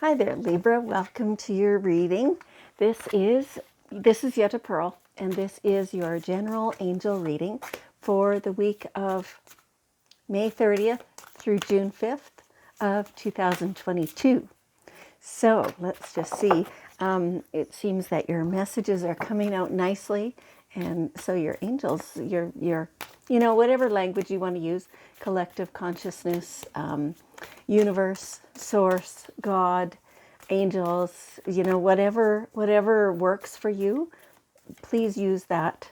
Hi there, Libra. Welcome to your reading. This is Yet a Pearl, and this is your general angel reading for the week of May 30th through June 5th of 2022. So let's just see. It seems that your messages are coming out nicely, and so your angels, whatever language you want to use, collective consciousness, universe, source, God, angels, whatever works for you, please use that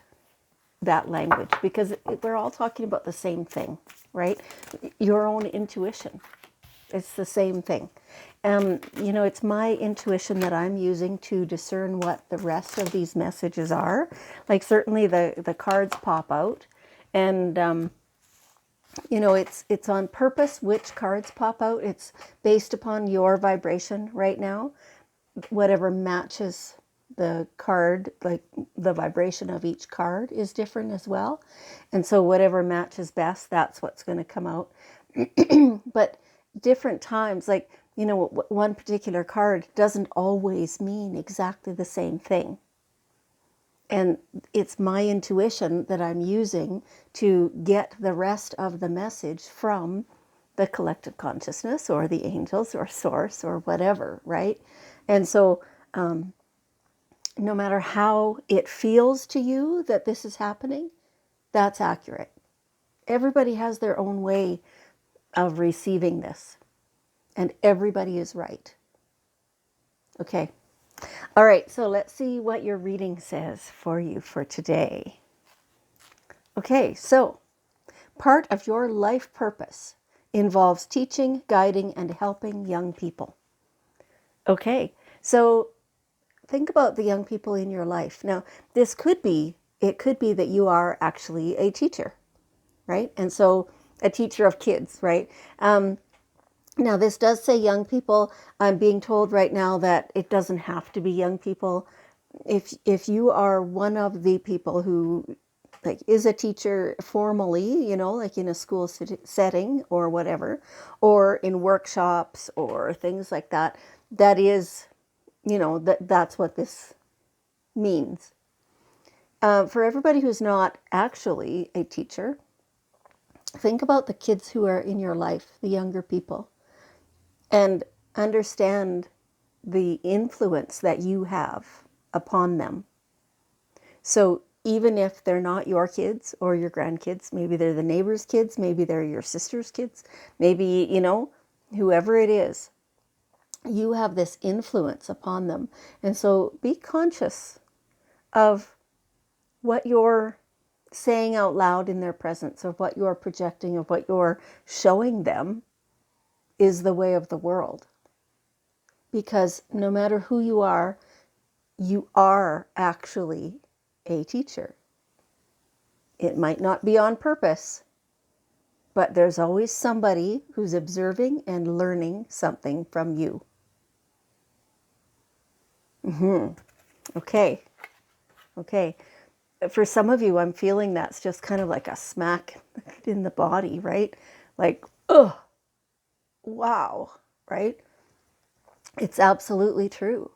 language because we're all talking about the same thing, right? Your own intuition. It's the same thing. It's my intuition that I'm using to discern what the rest of these messages are. Like certainly the cards pop out, and it's on purpose which cards pop out. It's based upon your vibration right now. Whatever matches the card, like the vibration of each card is different as well. And so whatever matches best, that's what's going to come out. But different times, like, one particular card doesn't always mean exactly the same thing. And it's my intuition that I'm using to get the rest of the message from the collective consciousness or the angels or source or whatever, right? And so no matter how it feels to you that this is happening, that's accurate. Everybody has their own way of receiving this, and everybody is right. Okay. All right, so let's see what your reading says for you for today. Okay, so part of your life purpose involves teaching, guiding, and helping young people. Okay, so think about the young people in your life. Now, it could be that you are actually a teacher, right? And so a teacher of kids, right? Now, this does say young people. I'm being told right now that it doesn't have to be young people. If you are one of the people who like is a teacher formally, like in a school setting or whatever, or in workshops or things like that, that is, that's what this means. For everybody who's not actually a teacher, think about the kids who are in your life, the younger people, and understand the influence that you have upon them. So even if they're not your kids or your grandkids, maybe they're the neighbor's kids, maybe they're your sister's kids, maybe, whoever it is, you have this influence upon them. And so be conscious of what you're saying out loud in their presence, of what you're projecting, of what you're showing them is the way of the world. Because no matter who you are actually a teacher. It might not be on purpose, but there's always somebody who's observing and learning something from you. Okay. For some of you, I'm feeling that's just kind of like a smack in the body, right? Like, oh, wow, right? It's absolutely true.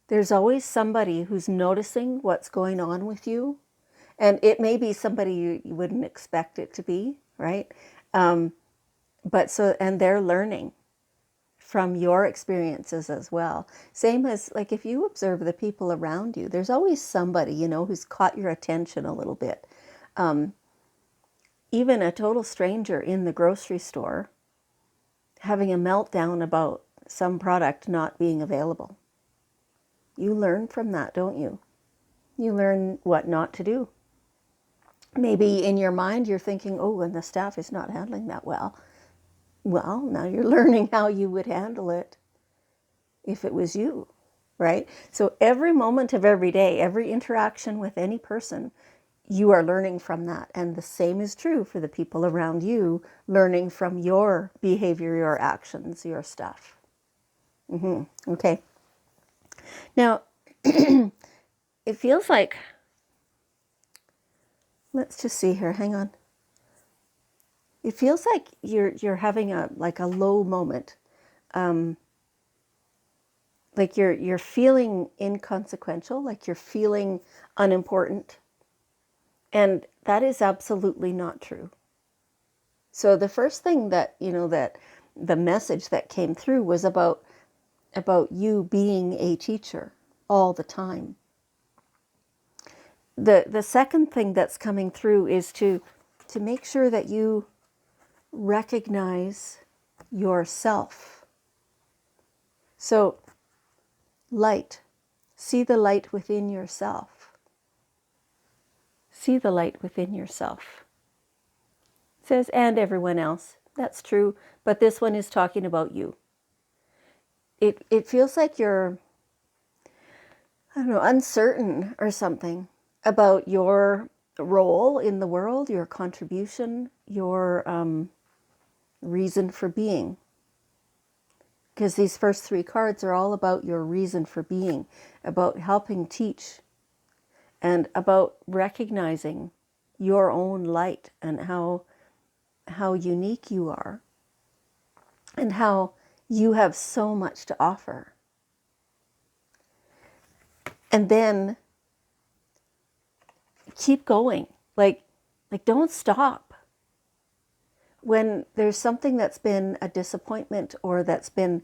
There's always somebody who's noticing what's going on with you. And it may be somebody you wouldn't expect it to be, right? And they're learning from your experiences as well. Same as like if you observe the people around you, there's always somebody, who's caught your attention a little bit. Even a total stranger in the grocery store having a meltdown about some product not being available. You learn from that, don't you? You learn what not to do. Maybe in your mind you're thinking, oh, and the staff is not handling that well. Well, now you're learning how you would handle it if it was you, right? So every moment of every day, every interaction with any person, you are learning from that. And the same is true for the people around you, learning from your behavior, your actions, your stuff. Okay. Now, it feels like, let's just see here, hang on. It feels like you're having a low moment. like you're feeling inconsequential, like you're feeling unimportant. And that is absolutely not true. So the first thing that, that the message that came through was about you being a teacher all the time. The second thing that's coming through is to make sure that you recognize yourself. So light, see the light within yourself. See the light within yourself. It says, and everyone else. That's true, but this one is talking about you. It feels like you're, I don't know, uncertain or something about your role in the world, your contribution, your reason for being. Because these first three cards are all about your reason for being, about helping teach, and about recognizing your own light and how unique you are, and how you have so much to offer. And then keep going. Like don't stop. When there's something that's been a disappointment or that's been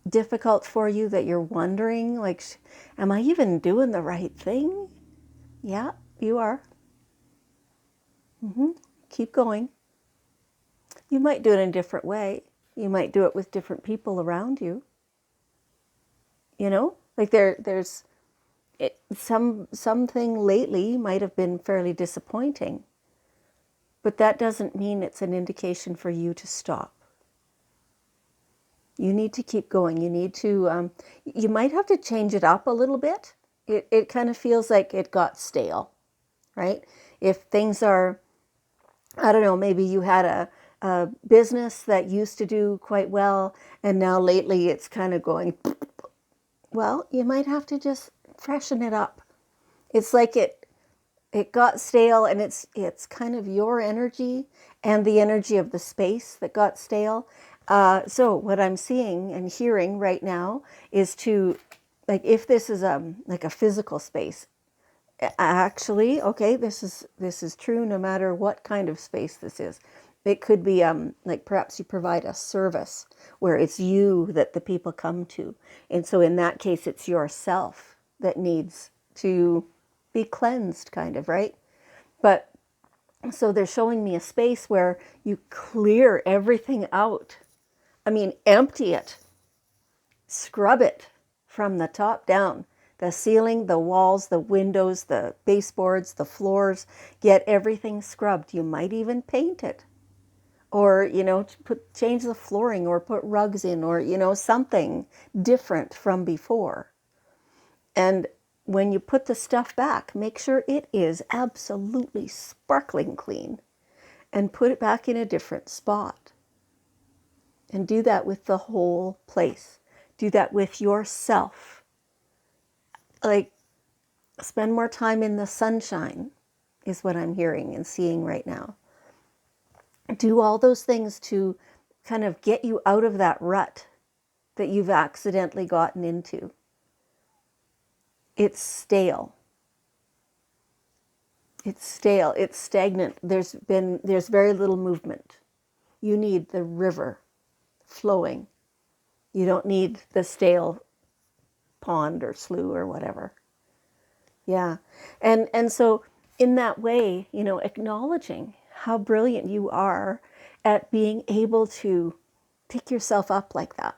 difficult for you, that you're wondering, like, am I even doing the right thing? Yeah, you are. Keep going. You might do it in a different way. You might do it with different people around you. Like there's something lately might have been fairly disappointing, but that doesn't mean it's an indication for you to stop. You need to keep going. You need to, you might have to change it up a little bit. It kind of feels like it got stale, right? If things are, I don't know, maybe you had a business that used to do quite well, and now lately it's kind of going, well, you might have to just freshen it up. It's like it got stale, and it's kind of your energy and the energy of the space that got stale. So what I'm seeing and hearing right now is to, like, if this is like a physical space, actually, okay, this is true no matter what kind of space this is. It could be like perhaps you provide a service where it's you that the people come to. And so in that case, it's yourself that needs to be cleansed, kind of, right? But so they're showing me a space where you clear everything out. I mean, empty it, scrub it from the top down. The ceiling, the walls, the windows, the baseboards, the floors, get everything scrubbed. You might even paint it. Or, change the flooring or put rugs in, or, something different from before. And when you put the stuff back, make sure it is absolutely sparkling clean and put it back in a different spot. And do that with the whole place. Do that with yourself. Like, spend more time in the sunshine is what I'm hearing and seeing right now. Do all those things to kind of get you out of that rut that you've accidentally gotten into. It's stale. It's stale. It's stagnant. There's very little movement. You need the river flowing. You don't need the stale pond or slough or whatever. Yeah. And so in that way, acknowledging how brilliant you are at being able to pick yourself up like that,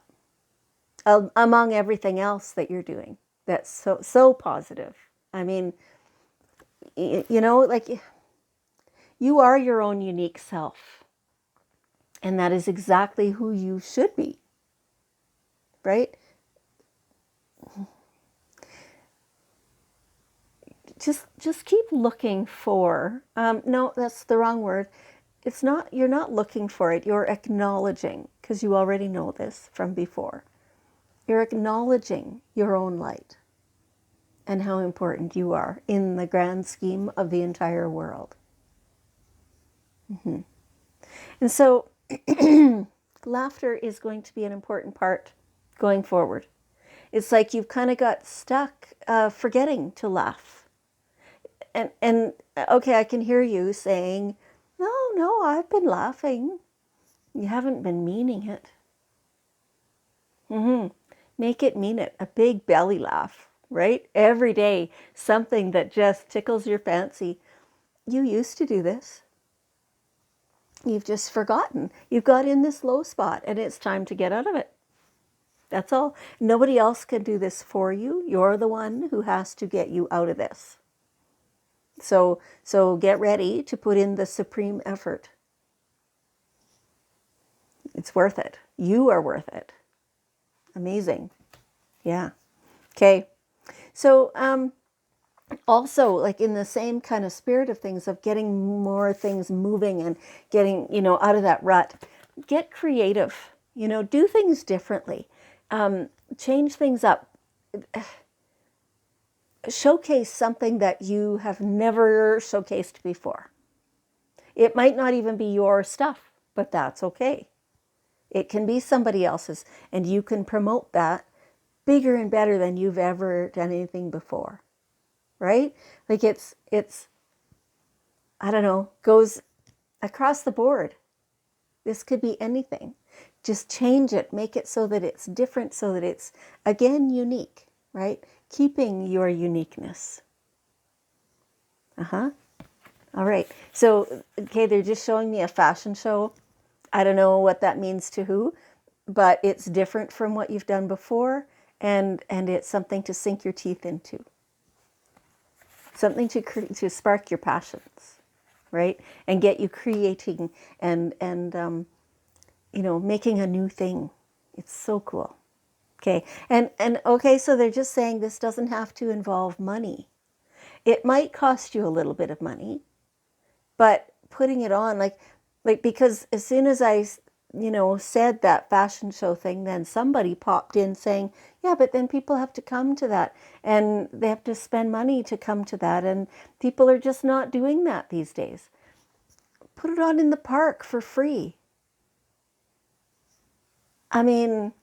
among everything else that you're doing that's so positive. I mean, like, you are your own unique self, and that is exactly who you should be, right? Just keep looking for, no, that's the wrong word. It's not, you're not looking for it, you're acknowledging, because you already know this from before. You're acknowledging your own light and how important you are in the grand scheme of the entire world. And so laughter is going to be an important part going forward. It's like you've kind of got stuck forgetting to laugh. And okay, I can hear you saying, no, I've been laughing. You haven't been meaning it. Make it mean it. A big belly laugh, right? Every day, something that just tickles your fancy. You used to do this. You've just forgotten. You've got in this low spot and it's time to get out of it. That's all. Nobody else can do this for you. You're the one who has to get you out of this. So get ready to put in the supreme effort. It's worth it. You are worth it. Amazing. Yeah. Okay. So also, like in the same kind of spirit of things, of getting more things moving and getting, out of that rut, get creative, do things differently, change things up, showcase something that you have never showcased before. It might not even be your stuff, but that's okay. It can be somebody else's, and you can promote that bigger and better than you've ever done anything before. Right? Like it's, I don't know, goes across the board. This could be anything. Just change it, make it so that it's different, so that it's, again, unique, right? Keeping your uniqueness. All right. So, okay, they're just showing me a fashion show. I don't know what that means to who, but it's different from what you've done before, and it's something to sink your teeth into. Something to spark your passions, right? And get you creating and making a new thing. It's so cool. Okay. And okay, so they're just saying this doesn't have to involve money. It might cost you a little bit of money, but putting it on, like because as soon as I said that fashion show thing, then somebody popped in saying, yeah, but then people have to come to that and they have to spend money to come to that. And people are just not doing that these days. Put it on in the park for free. I mean,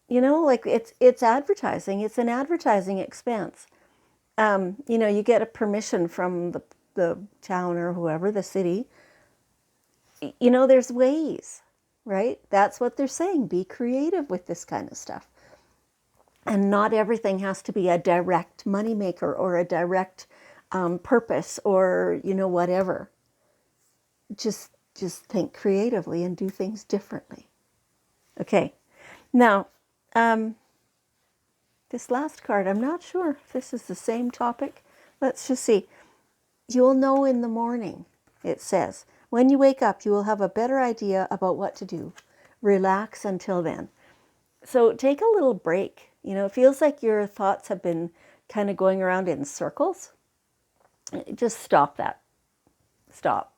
like it's advertising. It's an advertising expense. You get a permission from the town or whoever, the city. There's ways, right? That's what they're saying. Be creative with this kind of stuff. And not everything has to be a direct moneymaker or a direct purpose or, whatever. Just think creatively and do things differently. Okay. Now, this last card, I'm not sure if this is the same topic. Let's just see. You'll know in the morning, it says. When you wake up, you will have a better idea about what to do. Relax until then. So take a little break. It feels like your thoughts have been kind of going around in circles. Just stop that. Stop.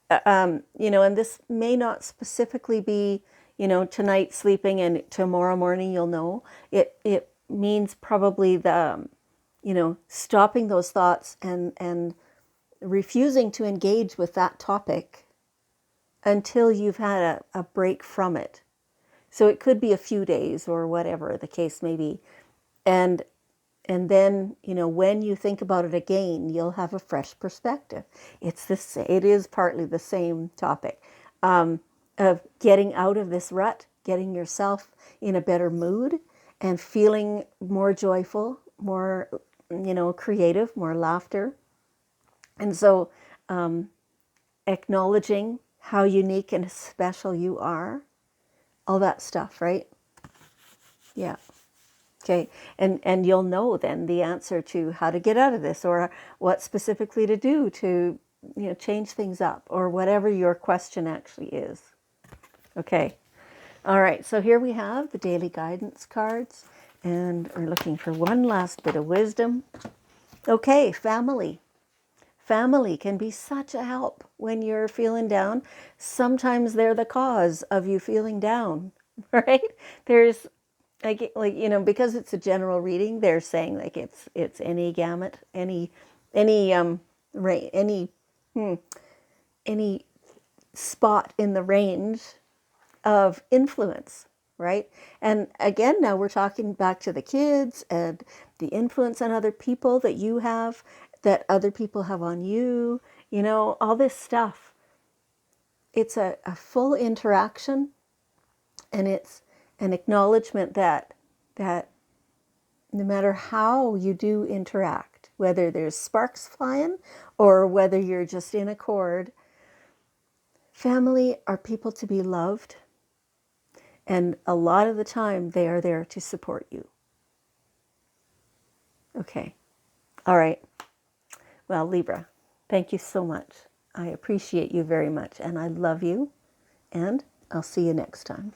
And this may not specifically be, tonight sleeping and tomorrow morning you'll know. It means probably the, stopping those thoughts and refusing to engage with that topic until you've had a break from it. So it could be a few days or whatever the case may be. And then, when you think about it again, you'll have a fresh perspective. It is partly the same topic of getting out of this rut, getting yourself in a better mood and feeling more joyful, more, creative, more laughter. And so acknowledging how unique and special you are, all that stuff, right? Yeah. Okay. And you'll know then the answer to how to get out of this or what specifically to do to, change things up or whatever your question actually is. Okay. All right. So here we have the daily guidance cards and we're looking for one last bit of wisdom. Okay. Family. Family can be such a help when you're feeling down. Sometimes they're the cause of you feeling down, right? There's because it's a general reading, they're saying like it's any gamut, any spot in the range of influence. right? And again, now we're talking back to the kids and the influence on other people that you have, that other people have on you, all this stuff. It's a full interaction, and it's an acknowledgement that no matter how you do interact, whether there's sparks flying or whether you're just in accord, family are people to be loved. And a lot of the time, they are there to support you. Okay. All right. Well, Libra, thank you so much. I appreciate you very much, and I love you, and I'll see you next time.